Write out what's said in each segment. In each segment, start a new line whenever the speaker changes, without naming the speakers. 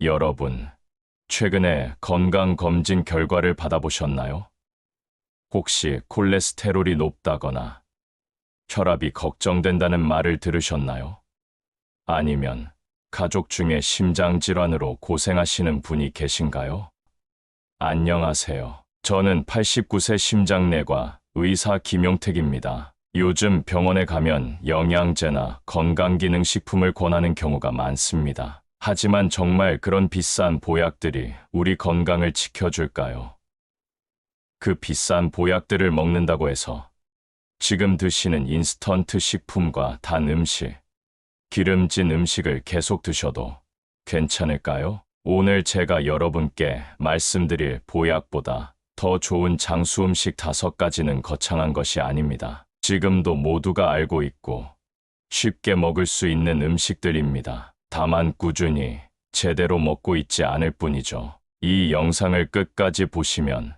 여러분, 최근에 건강검진 결과를 받아보셨나요? 혹시 콜레스테롤이 높다거나 혈압이 걱정된다는 말을 들으셨나요? 아니면 가족 중에 심장질환으로 고생하시는 분이 계신가요? 안녕하세요. 저는 89세 심장내과 의사 김용택입니다. 요즘 병원에 가면 영양제나 건강기능식품을 권하는 경우가 많습니다. 하지만 정말 그런 비싼 보약들이 우리 건강을 지켜줄까요? 그 비싼 보약들을 먹는다고 해서 지금 드시는 인스턴트 식품과 단 음식, 기름진 음식을 계속 드셔도 괜찮을까요? 오늘 제가 여러분께 말씀드릴 보약보다 더 좋은 장수 음식 5가지는 거창한 것이 아닙니다. 지금도 모두가 알고 있고 쉽게 먹을 수 있는 음식들입니다. 다만 꾸준히 제대로 먹고 있지 않을 뿐이죠. 이 영상을 끝까지 보시면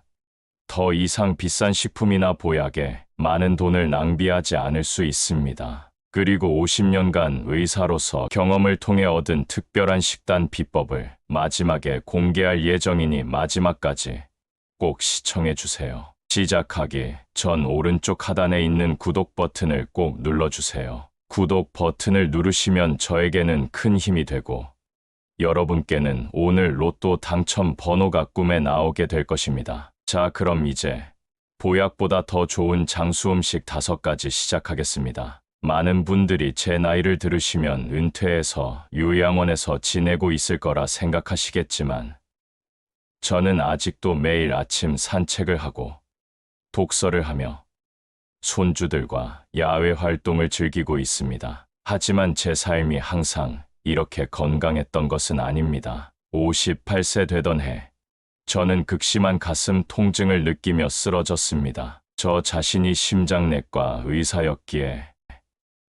더 이상 비싼 식품이나 보약에 많은 돈을 낭비하지 않을 수 있습니다. 그리고 50년간 의사로서 경험을 통해 얻은 특별한 식단 비법을 마지막에 공개할 예정이니 마지막까지 꼭 시청해 주세요. 시작하기 전 오른쪽 하단에 있는 구독 버튼을 꼭 눌러주세요. 구독 버튼을 누르시면 저에게는 큰 힘이 되고 여러분께는 오늘 로또 당첨 번호가 꿈에 나오게 될 것입니다. 자, 그럼 이제 보약보다 더 좋은 장수 음식 5가지 시작하겠습니다. 많은 분들이 제 나이를 들으시면 은퇴해서 요양원에서 지내고 있을 거라 생각하시겠지만 저는 아직도 매일 아침 산책을 하고 독서를 하며 손주들과 야외 활동을 즐기고 있습니다. 하지만 제 삶이 항상 이렇게 건강했던 것은 아닙니다. 58세 되던 해, 저는 극심한 가슴 통증을 느끼며 쓰러졌습니다. 저 자신이 심장내과 의사였기에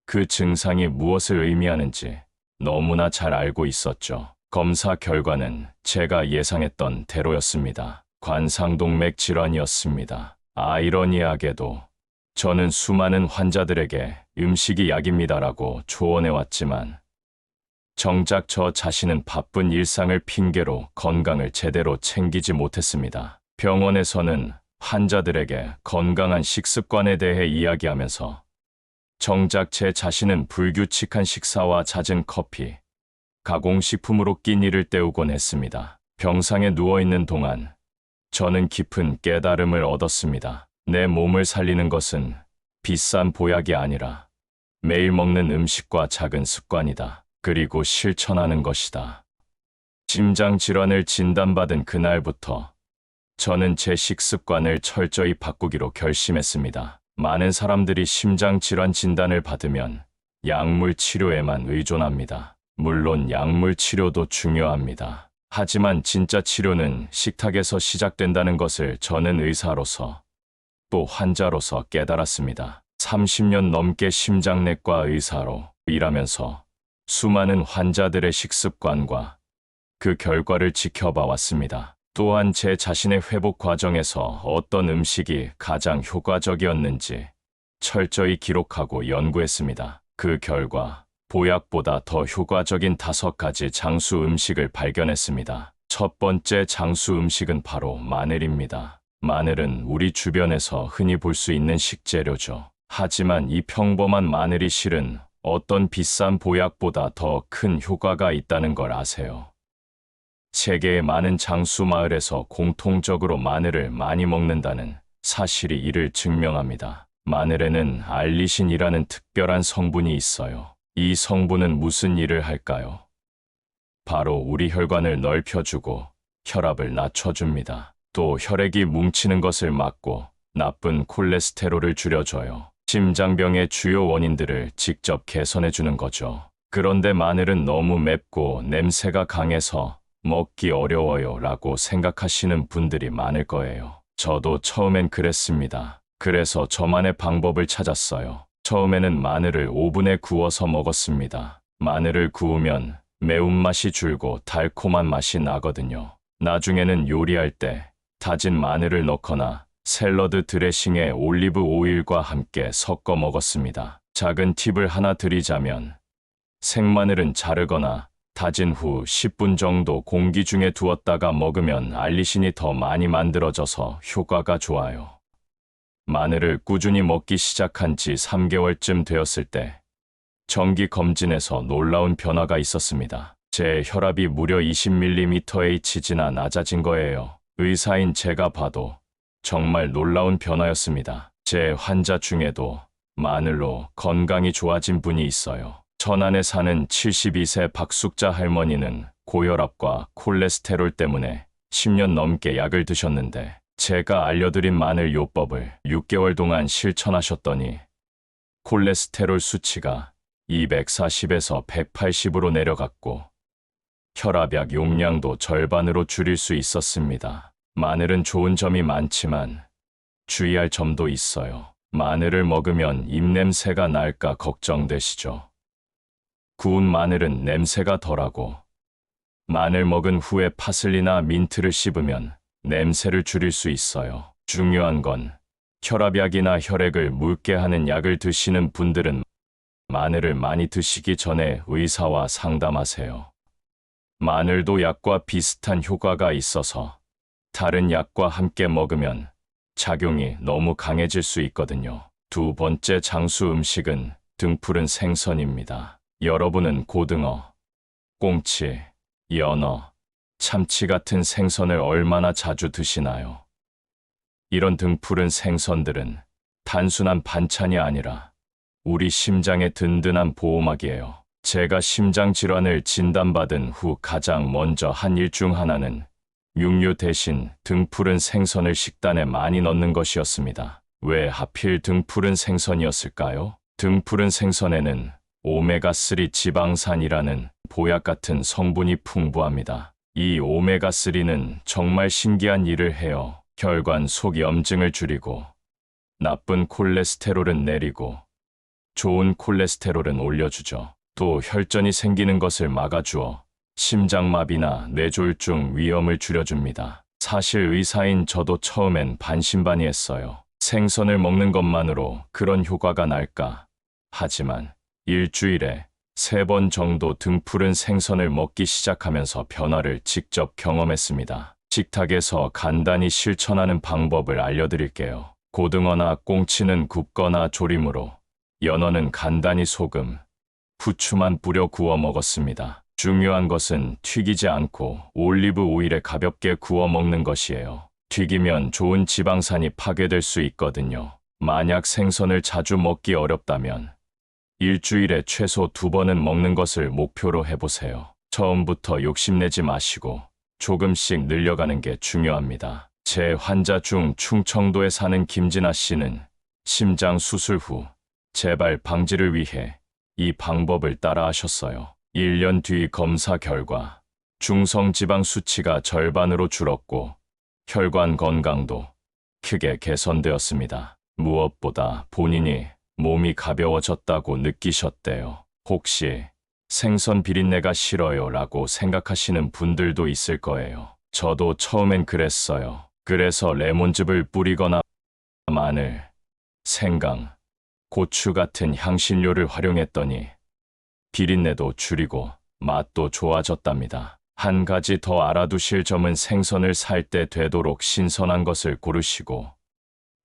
그 증상이 무엇을 의미하는지 너무나 잘 알고 있었죠. 검사 결과는 제가 예상했던 대로였습니다. 관상동맥 질환이었습니다. 아이러니하게도 저는 수많은 환자들에게 음식이 약입니다라고 조언해왔지만 정작 저 자신은 바쁜 일상을 핑계로 건강을 제대로 챙기지 못했습니다. 병원에서는 환자들에게 건강한 식습관에 대해 이야기하면서 정작 제 자신은 불규칙한 식사와 잦은 커피, 가공식품으로 끼니를 때우곤 했습니다. 병상에 누워있는 동안 저는 깊은 깨달음을 얻었습니다. 내 몸을 살리는 것은 비싼 보약이 아니라 매일 먹는 음식과 작은 습관이다. 그리고 실천하는 것이다. 심장질환을 진단받은 그날부터 저는 제 식습관을 철저히 바꾸기로 결심했습니다. 많은 사람들이 심장질환 진단을 받으면 약물 치료에만 의존합니다. 물론 약물 치료도 중요합니다. 하지만 진짜 치료는 식탁에서 시작된다는 것을 저는 의사로서 또 환자로서 깨달았습니다. 30년 넘게 심장내과 의사로 일하면서 수많은 환자들의 식습관과 그 결과를 지켜봐 왔습니다. 또한 제 자신의 회복 과정에서 어떤 음식이 가장 효과적이었는지 철저히 기록하고 연구했습니다. 그 결과 보약보다 더 효과적인 5가지 장수 음식을 발견했습니다. 첫 번째 장수 음식은 바로 마늘입니다. 마늘은 우리 주변에서 흔히 볼 수 있는 식재료죠. 하지만 이 평범한 마늘이 실은 어떤 비싼 보약보다 더 큰 효과가 있다는 걸 아세요? 세계의 많은 장수 마을에서 공통적으로 마늘을 많이 먹는다는 사실이 이를 증명합니다. 마늘에는 알리신이라는 특별한 성분이 있어요. 이 성분은 무슨 일을 할까요? 바로 우리 혈관을 넓혀주고 혈압을 낮춰줍니다. 또 혈액이 뭉치는 것을 막고 나쁜 콜레스테롤을 줄여줘요. 심장병의 주요 원인들을 직접 개선해주는 거죠. 그런데 마늘은 너무 맵고 냄새가 강해서 먹기 어려워요 라고 생각하시는 분들이 많을 거예요. 저도 처음엔 그랬습니다. 그래서 저만의 방법을 찾았어요. 처음에는 마늘을 오븐에 구워서 먹었습니다. 마늘을 구우면 매운맛이 줄고 달콤한 맛이 나거든요. 나중에는 요리할 때 다진 마늘을 넣거나 샐러드 드레싱에 올리브 오일과 함께 섞어 먹었습니다. 작은 팁을 하나 드리자면 생마늘은 자르거나 다진 후 10분 정도 공기 중에 두었다가 먹으면 알리신이 더 많이 만들어져서 효과가 좋아요. 마늘을 꾸준히 먹기 시작한 지 3개월쯤 되었을 때 정기 검진에서 놀라운 변화가 있었습니다. 제 혈압이 무려 20mmHg 지나 낮아진 거예요. 의사인 제가 봐도 정말 놀라운 변화였습니다. 제 환자 중에도 마늘로 건강이 좋아진 분이 있어요. 천안에 사는 72세 박숙자 할머니는 고혈압과 콜레스테롤 때문에 10년 넘게 약을 드셨는데 제가 알려드린 마늘 요법을 6개월 동안 실천하셨더니 콜레스테롤 수치가 240에서 180으로 내려갔고 혈압약 용량도 절반으로 줄일 수 있었습니다. 마늘은 좋은 점이 많지만 주의할 점도 있어요. 마늘을 먹으면 입냄새가 날까 걱정되시죠? 구운 마늘은 냄새가 덜하고 마늘 먹은 후에 파슬리나 민트를 씹으면 냄새를 줄일 수 있어요. 중요한 건 혈압약이나 혈액을 묽게 하는 약을 드시는 분들은 마늘을 많이 드시기 전에 의사와 상담하세요. 마늘도 약과 비슷한 효과가 있어서 다른 약과 함께 먹으면 작용이 너무 강해질 수 있거든요. 두 번째 장수 음식은 등푸른 생선입니다. 여러분은 고등어, 꽁치, 연어, 참치 같은 생선을 얼마나 자주 드시나요? 이런 등푸른 생선들은 단순한 반찬이 아니라 우리 심장의 든든한 보호막이에요. 제가 심장 질환을 진단받은 후 가장 먼저 한 일 중 하나는 육류 대신 등푸른 생선을 식단에 많이 넣는 것이었습니다. 왜 하필 등푸른 생선이었을까요? 등푸른 생선에는 오메가3 지방산이라는 보약 같은 성분이 풍부합니다. 이 오메가3는 정말 신기한 일을 해요. 혈관 속 염증을 줄이고 나쁜 콜레스테롤은 내리고 좋은 콜레스테롤은 올려주죠. 또 혈전이 생기는 것을 막아주어 심장마비나 뇌졸중 위험을 줄여줍니다. 사실 의사인 저도 처음엔 반신반의했어요. 생선을 먹는 것만으로 그런 효과가 날까? 하지만 일주일에 3번 정도 등푸른 생선을 먹기 시작하면서 변화를 직접 경험했습니다. 식탁에서 간단히 실천하는 방법을 알려드릴게요. 고등어나 꽁치는 굽거나 조림으로, 연어는 간단히 소금, 후추만 뿌려 구워 먹었습니다. 중요한 것은 튀기지 않고 올리브 오일에 가볍게 구워 먹는 것이에요. 튀기면 좋은 지방산이 파괴될 수 있거든요. 만약 생선을 자주 먹기 어렵다면 일주일에 최소 2번은 먹는 것을 목표로 해보세요. 처음부터 욕심내지 마시고 조금씩 늘려가는 게 중요합니다. 제 환자 중 충청도에 사는 김진아 씨는 심장 수술 후 재발 방지를 위해 이 방법을 따라 하셨어요. 1년 뒤 검사 결과 중성지방 수치가 절반으로 줄었고 혈관 건강도 크게 개선되었습니다. 무엇보다 본인이 몸이 가벼워졌다고 느끼셨대요. 혹시 생선 비린내가 싫어요 라고 생각하시는 분들도 있을 거예요. 저도 처음엔 그랬어요. 그래서 레몬즙을 뿌리거나 마늘, 생강, 고추 같은 향신료를 활용했더니 비린내도 줄이고 맛도 좋아졌답니다. 한 가지 더 알아두실 점은 생선을 살 때 되도록 신선한 것을 고르시고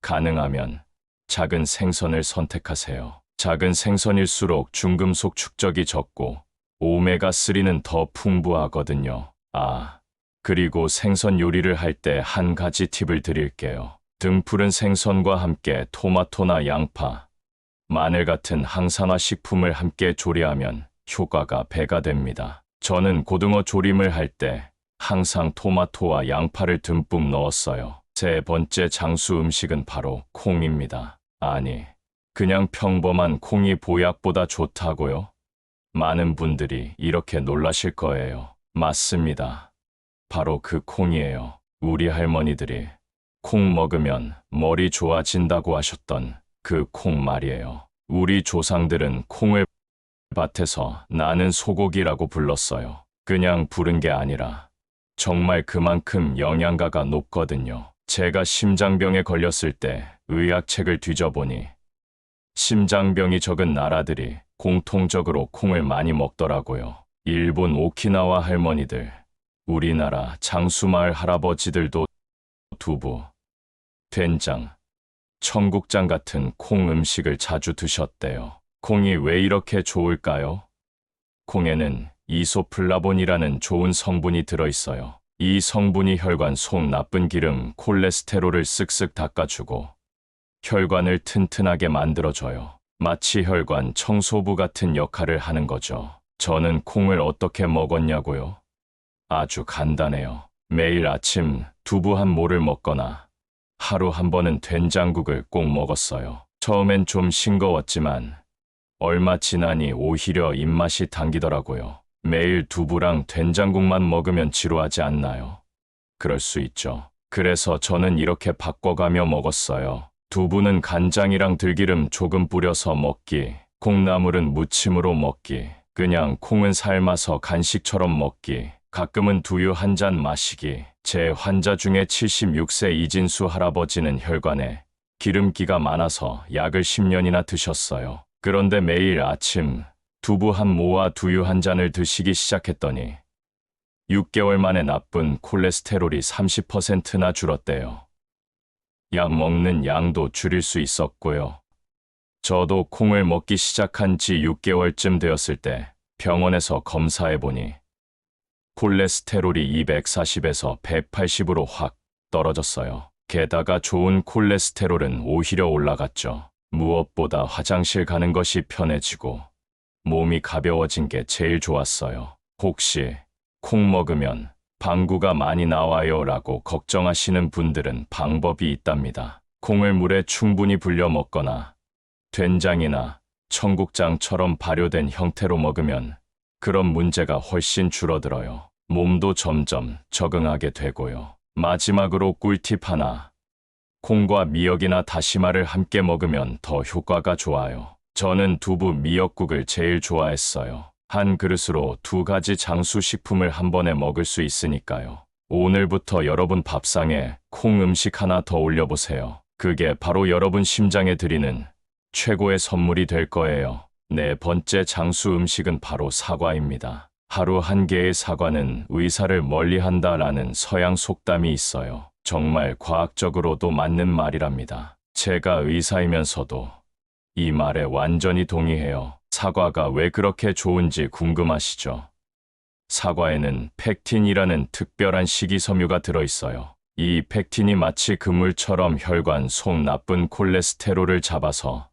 가능하면 작은 생선을 선택하세요. 작은 생선일수록 중금속 축적이 적고 오메가3는 더 풍부하거든요. 그리고 생선 요리를 할 때 한 가지 팁을 드릴게요. 등푸른 생선과 함께 토마토나 양파, 마늘 같은 항산화 식품을 함께 조리하면 효과가 배가 됩니다. 저는 고등어 조림을 할 때 항상 토마토와 양파를 듬뿍 넣었어요. 세 번째 장수 음식은 바로 콩입니다. 아니, 그냥 평범한 콩이 보약보다 좋다고요? 많은 분들이 이렇게 놀라실 거예요. 맞습니다. 바로 그 콩이에요. 우리 할머니들이 콩 먹으면 머리 좋아진다고 하셨던 그 콩 말이에요. 우리 조상들은 콩을 밭에서 나는 소고기라고 불렀어요. 그냥 부른 게 아니라 정말 그만큼 영양가가 높거든요. 제가 심장병에 걸렸을 때 의학책을 뒤져보니 심장병이 적은 나라들이 공통적으로 콩을 많이 먹더라고요. 일본 오키나와 할머니들, 우리나라 장수마을 할아버지들도 두부, 된장, 청국장 같은 콩 음식을 자주 드셨대요. 콩이 왜 이렇게 좋을까요? 콩에는 이소플라본이라는 좋은 성분이 들어있어요. 이 성분이 혈관 속 나쁜 기름, 콜레스테롤을 쓱쓱 닦아주고 혈관을 튼튼하게 만들어줘요. 마치 혈관 청소부 같은 역할을 하는 거죠. 저는 콩을 어떻게 먹었냐고요? 아주 간단해요. 매일 아침 두부 한 모를 먹거나 하루 한 번은 된장국을 꼭 먹었어요. 처음엔 좀 싱거웠지만 얼마 지나니 오히려 입맛이 당기더라고요. 매일 두부랑 된장국만 먹으면 지루하지 않나요? 그럴 수 있죠. 그래서 저는 이렇게 바꿔가며 먹었어요. 두부는 간장이랑 들기름 조금 뿌려서 먹기, 콩나물은 무침으로 먹기, 그냥 콩은 삶아서 간식처럼 먹기, 가끔은 두유 한 잔 마시기. 제 환자 중에 76세 이진수 할아버지는 혈관에 기름기가 많아서 약을 10년이나 드셨어요. 그런데 매일 아침 두부 한 모와 두유 한 잔을 드시기 시작했더니 6개월 만에 나쁜 콜레스테롤이 30%나 줄었대요. 약 먹는 양도 줄일 수 있었고요. 저도 콩을 먹기 시작한 지 6개월쯤 되었을 때 병원에서 검사해보니 콜레스테롤이 240에서 180으로 확 떨어졌어요. 게다가 좋은 콜레스테롤은 오히려 올라갔죠. 무엇보다 화장실 가는 것이 편해지고 몸이 가벼워진 게 제일 좋았어요. 혹시 콩 먹으면 방구가 많이 나와요 라고 걱정하시는 분들은 방법이 있답니다. 콩을 물에 충분히 불려 먹거나 된장이나 청국장처럼 발효된 형태로 먹으면 그런 문제가 훨씬 줄어들어요. 몸도 점점 적응하게 되고요. 마지막으로 꿀팁 하나. 콩과 미역이나 다시마를 함께 먹으면 더 효과가 좋아요. 저는 두부 미역국을 제일 좋아했어요. 한 그릇으로 2가지 장수식품을 한 번에 먹을 수 있으니까요. 오늘부터 여러분 밥상에 콩 음식 하나 더 올려보세요. 그게 바로 여러분 심장에 드리는 최고의 선물이 될 거예요. 네 번째 장수 음식은 바로 사과입니다. 하루 1개의 사과는 의사를 멀리한다라는 서양 속담이 있어요. 정말 과학적으로도 맞는 말이랍니다. 제가 의사이면서도 이 말에 완전히 동의해요. 사과가 왜 그렇게 좋은지 궁금하시죠? 사과에는 펙틴이라는 특별한 식이섬유가 들어있어요. 이 펙틴이 마치 그물처럼 혈관 속 나쁜 콜레스테롤을 잡아서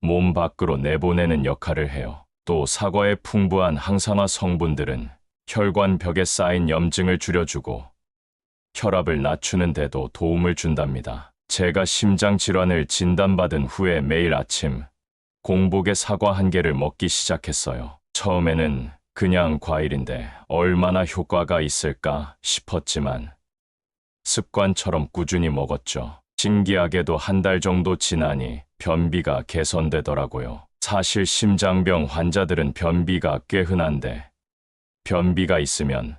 몸 밖으로 내보내는 역할을 해요. 또 사과의 풍부한 항산화 성분들은 혈관 벽에 쌓인 염증을 줄여주고 혈압을 낮추는 데도 도움을 준답니다. 제가 심장 질환을 진단받은 후에 매일 아침 공복에 사과 1개를 먹기 시작했어요. 처음에는 그냥 과일인데 얼마나 효과가 있을까 싶었지만 습관처럼 꾸준히 먹었죠. 신기하게도 1달 정도 지나니 변비가 개선되더라고요. 사실 심장병 환자들은 변비가 꽤 흔한데 변비가 있으면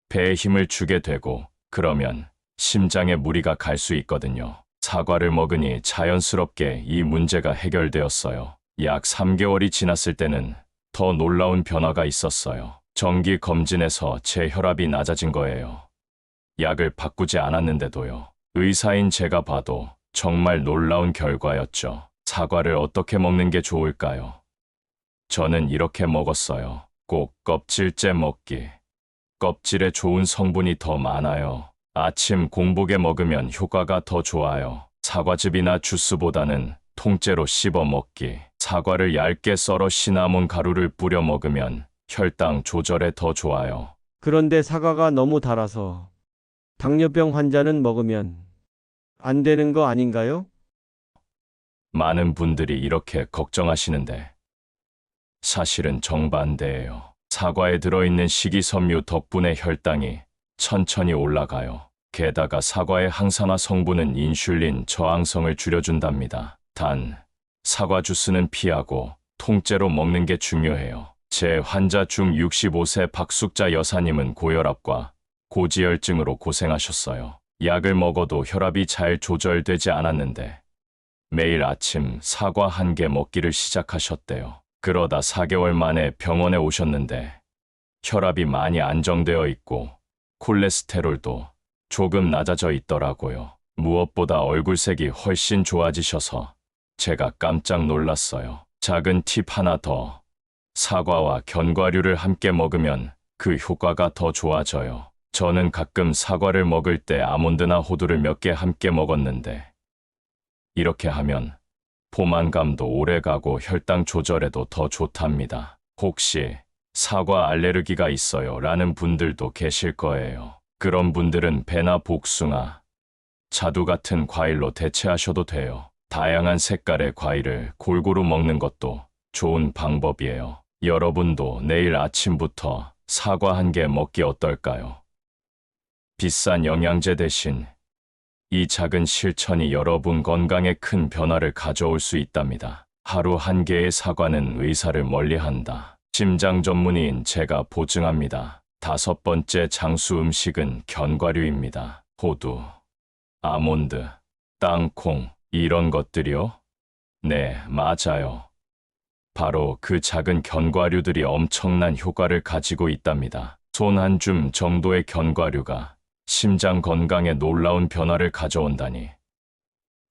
배에 힘을 주게 되고 그러면 심장에 무리가 갈 수 있거든요. 사과를 먹으니 자연스럽게 이 문제가 해결되었어요. 약 3개월이 지났을 때는 더 놀라운 변화가 있었어요. 정기 검진에서 제 혈압이 낮아진 거예요. 약을 바꾸지 않았는데도요. 의사인 제가 봐도 정말 놀라운 결과였죠. 사과를 어떻게 먹는 게 좋을까요? 저는 이렇게 먹었어요. 꼭 껍질째 먹기. 껍질에 좋은 성분이 더 많아요. 아침 공복에 먹으면 효과가 더 좋아요. 사과즙이나 주스보다는 통째로 씹어 먹기. 사과를 얇게 썰어 시나몬 가루를 뿌려 먹으면 혈당 조절에 더 좋아요.
그런데 사과가 너무 달아서 당뇨병 환자는 먹으면 안 되는 거 아닌가요?
많은 분들이 이렇게 걱정하시는데 사실은 정반대예요. 사과에 들어있는 식이섬유 덕분에 혈당이 천천히 올라가요. 게다가 사과의 항산화 성분은 인슐린 저항성을 줄여준답니다. 단, 사과 주스는 피하고 통째로 먹는 게 중요해요. 제 환자 중 65세 박숙자 여사님은 고혈압과 고지혈증으로 고생하셨어요. 약을 먹어도 혈압이 잘 조절되지 않았는데 매일 아침 사과 1개 먹기를 시작하셨대요. 그러다 4개월 만에 병원에 오셨는데 혈압이 많이 안정되어 있고 콜레스테롤도 조금 낮아져 있더라고요. 무엇보다 얼굴색이 훨씬 좋아지셔서 제가 깜짝 놀랐어요. 작은 팁 하나 더. 사과와 견과류를 함께 먹으면 그 효과가 더 좋아져요. 저는 가끔 사과를 먹을 때 아몬드나 호두를 몇 개 함께 먹었는데 이렇게 하면 포만감도 오래가고 혈당 조절에도 더 좋답니다. 혹시 사과 알레르기가 있어요 라는 분들도 계실 거예요. 그런 분들은 배나 복숭아, 자두 같은 과일로 대체하셔도 돼요. 다양한 색깔의 과일을 골고루 먹는 것도 좋은 방법이에요. 여러분도 내일 아침부터 사과 한 개 먹기 어떨까요? 비싼 영양제 대신 이 작은 실천이 여러분 건강에 큰 변화를 가져올 수 있답니다. 하루 한 개의 사과는 의사를 멀리한다. 심장 전문의인 제가 보증합니다. 5번째 장수 음식은 견과류입니다. 호두, 아몬드, 땅콩, 이런 것들이요? 네, 맞아요. 바로 그 작은 견과류들이 엄청난 효과를 가지고 있답니다. 손 한 줌 정도의 견과류가 심장 건강에 놀라운 변화를 가져온다니.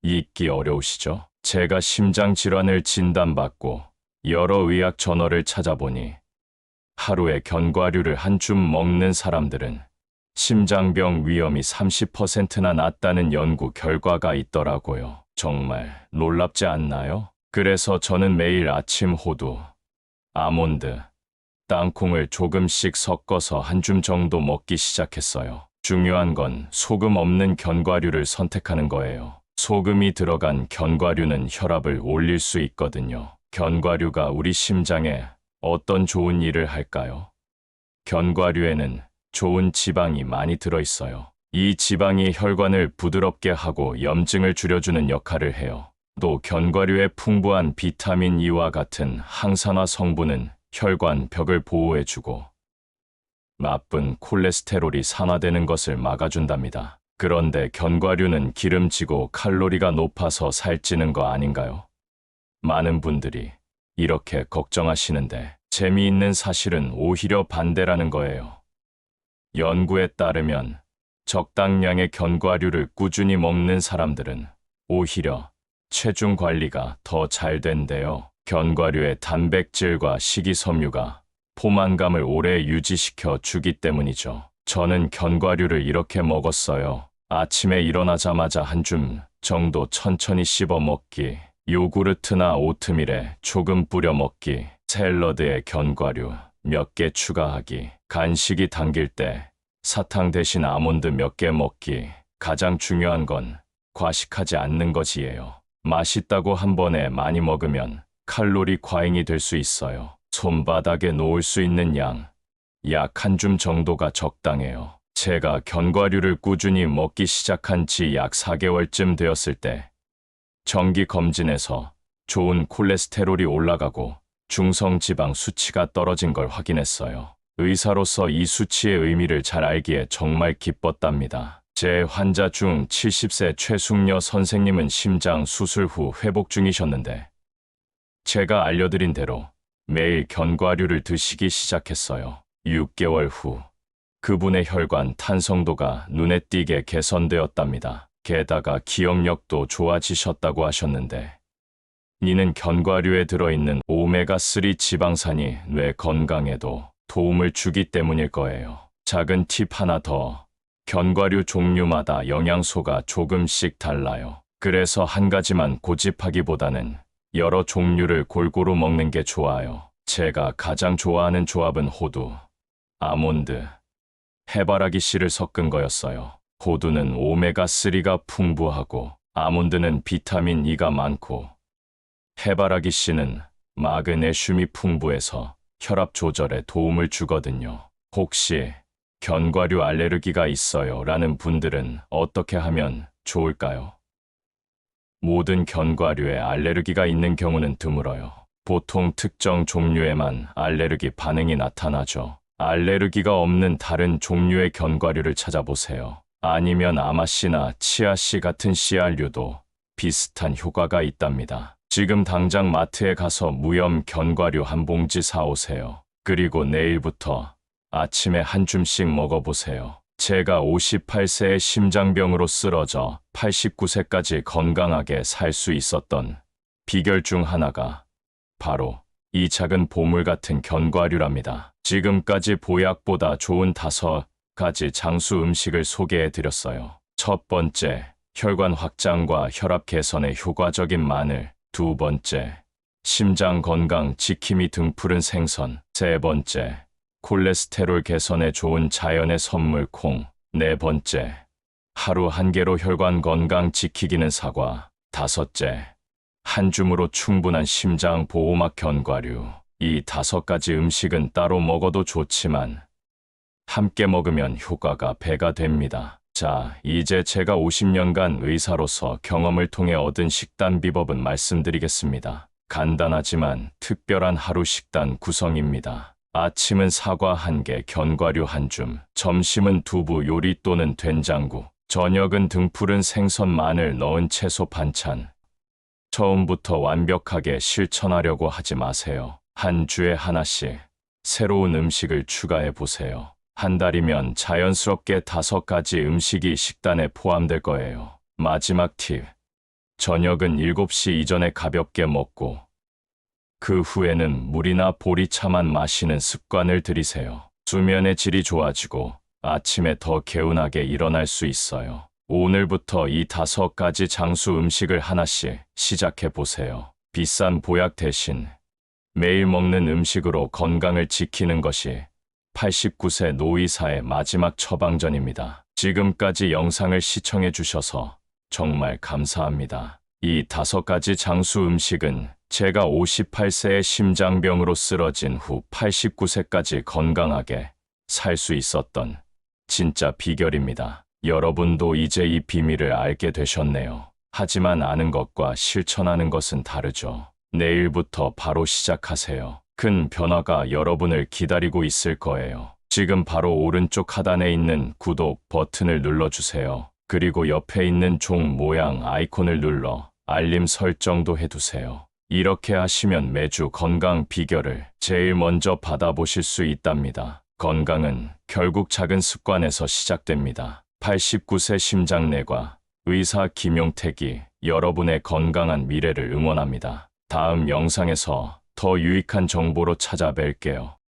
잊기 어려우시죠? 제가 심장 질환을 진단받고 여러 의학 저널을 찾아보니 하루에 견과류를 한 줌 먹는 사람들은 심장병 위험이 30%나 낮다는 연구 결과가 있더라고요. 정말 놀랍지 않나요? 그래서 저는 매일 아침 호두, 아몬드, 땅콩을 조금씩 섞어서 한 줌 정도 먹기 시작했어요. 중요한 건 소금 없는 견과류를 선택하는 거예요. 소금이 들어간 견과류는 혈압을 올릴 수 있거든요. 견과류가 우리 심장에 어떤 좋은 일을 할까요? 견과류에는 좋은 지방이 많이 들어있어요. 이 지방이 혈관을 부드럽게 하고 염증을 줄여주는 역할을 해요. 또 견과류의 풍부한 비타민 E와 같은 항산화 성분은 혈관 벽을 보호해주고 나쁜 콜레스테롤이 산화되는 것을 막아준답니다. 그런데 견과류는 기름지고 칼로리가 높아서 살찌는 거 아닌가요? 많은 분들이 이렇게 걱정하시는데 재미있는 사실은 오히려 반대라는 거예요. 연구에 따르면 적당량의 견과류를 꾸준히 먹는 사람들은 오히려 체중 관리가 더 잘 된대요. 견과류의 단백질과 식이섬유가 포만감을 오래 유지시켜 주기 때문이죠. 저는 견과류를 이렇게 먹었어요. 아침에 일어나자마자 한 줌 정도 천천히 씹어 먹기, 요구르트나 오트밀에 조금 뿌려 먹기, 샐러드에 견과류 몇 개 추가하기, 간식이 당길 때 사탕 대신 아몬드 몇 개 먹기. 가장 중요한 건 과식하지 않는 것이에요. 맛있다고 한 번에 많이 먹으면 칼로리 과잉이 될 수 있어요. 손바닥에 놓을 수 있는 양, 약 한 줌 정도가 적당해요. 제가 견과류를 꾸준히 먹기 시작한 지 약 4개월쯤 되었을 때 정기 검진에서 좋은 콜레스테롤이 올라가고 중성지방 수치가 떨어진 걸 확인했어요. 의사로서 이 수치의 의미를 잘 알기에 정말 기뻤답니다. 제 환자 중 70세 최숙녀 선생님은 심장 수술 후 회복 중이셨는데 제가 알려드린 대로 매일 견과류를 드시기 시작했어요. 6개월 후 그분의 혈관 탄성도가 눈에 띄게 개선되었답니다. 게다가 기억력도 좋아지셨다고 하셨는데 이는 견과류에 들어있는 오메가3 지방산이 뇌 건강에도 도움을 주기 때문일 거예요. 작은 팁 하나 더. 견과류 종류마다 영양소가 조금씩 달라요. 그래서 한 가지만 고집하기보다는 여러 종류를 골고루 먹는 게 좋아요. 제가 가장 좋아하는 조합은 호두, 아몬드, 해바라기 씨를 섞은 거였어요. 호두는 오메가3가 풍부하고 아몬드는 비타민 E가 많고 해바라기 씨는 마그네슘이 풍부해서 혈압 조절에 도움을 주거든요. 혹시 견과류 알레르기가 있어요 라는 분들은 어떻게 하면 좋을까요? 모든 견과류에 알레르기가 있는 경우는 드물어요. 보통 특정 종류에만 알레르기 반응이 나타나죠. 알레르기가 없는 다른 종류의 견과류를 찾아보세요. 아니면 아마씨나 치아씨 같은 씨알류도 비슷한 효과가 있답니다. 지금 당장 마트에 가서 무염 견과류 한 봉지 사오세요. 그리고 내일부터 아침에 한 줌씩 먹어보세요. 제가 58세의 심장병으로 쓰러져 89세까지 건강하게 살 수 있었던 비결 중 하나가 바로 이 작은 보물 같은 견과류랍니다. 지금까지 보약보다 좋은 5가지 장수 음식을 소개해 드렸어요. 첫 번째, 혈관 확장과 혈압 개선에 효과적인 마늘. 두 번째, 심장 건강 지킴이 등푸른 생선. 세 번째, 콜레스테롤 개선에 좋은 자연의 선물 콩. 네 번째, 하루 한 개로 혈관 건강 지키기는 사과. 다섯째, 한 줌으로 충분한 심장 보호막 견과류. 이 5가지 음식은 따로 먹어도 좋지만 함께 먹으면 효과가 배가 됩니다. 자, 이제 제가 50년간 의사로서 경험을 통해 얻은 식단 비법은 말씀드리겠습니다. 간단하지만 특별한 하루 식단 구성입니다. 아침은 사과 1개, 견과류 1줌, 점심은 두부 요리 또는 된장국, 저녁은 등푸른 생선 마늘 넣은 채소 반찬. 처음부터 완벽하게 실천하려고 하지 마세요. 한 주에 하나씩 새로운 음식을 추가해 보세요. 한 달이면 자연스럽게 5가지 음식이 식단에 포함될 거예요. 마지막 팁. 저녁은 7시 이전에 가볍게 먹고 그 후에는 물이나 보리차만 마시는 습관을 들이세요. 수면의 질이 좋아지고 아침에 더 개운하게 일어날 수 있어요. 오늘부터 이 5가지 장수 음식을 하나씩 시작해 보세요. 비싼 보약 대신 매일 먹는 음식으로 건강을 지키는 것이 89세 노의사의 마지막 처방전입니다. 지금까지 영상을 시청해 주셔서 정말 감사합니다. 이 5가지 장수 음식은 제가 58세의 심장병으로 쓰러진 후 89세까지 건강하게 살 수 있었던 진짜 비결입니다. 여러분도 이제 이 비밀을 알게 되셨네요. 하지만 아는 것과 실천하는 것은 다르죠. 내일부터 바로 시작하세요. 큰 변화가 여러분을 기다리고 있을 거예요. 지금 바로 오른쪽 하단에 있는 구독 버튼을 눌러주세요. 그리고 옆에 있는 종 모양 아이콘을 눌러 알림 설정도 해두세요. 이렇게 하시면 매주 건강 비결을 제일 먼저 받아보실 수 있답니다. 건강은 결국 작은 습관에서 시작됩니다. 89세 심장내과 의사 김용택이 여러분의 건강한 미래를 응원합니다. 다음 영상에서 더 유익한 정보로 찾아뵐게요.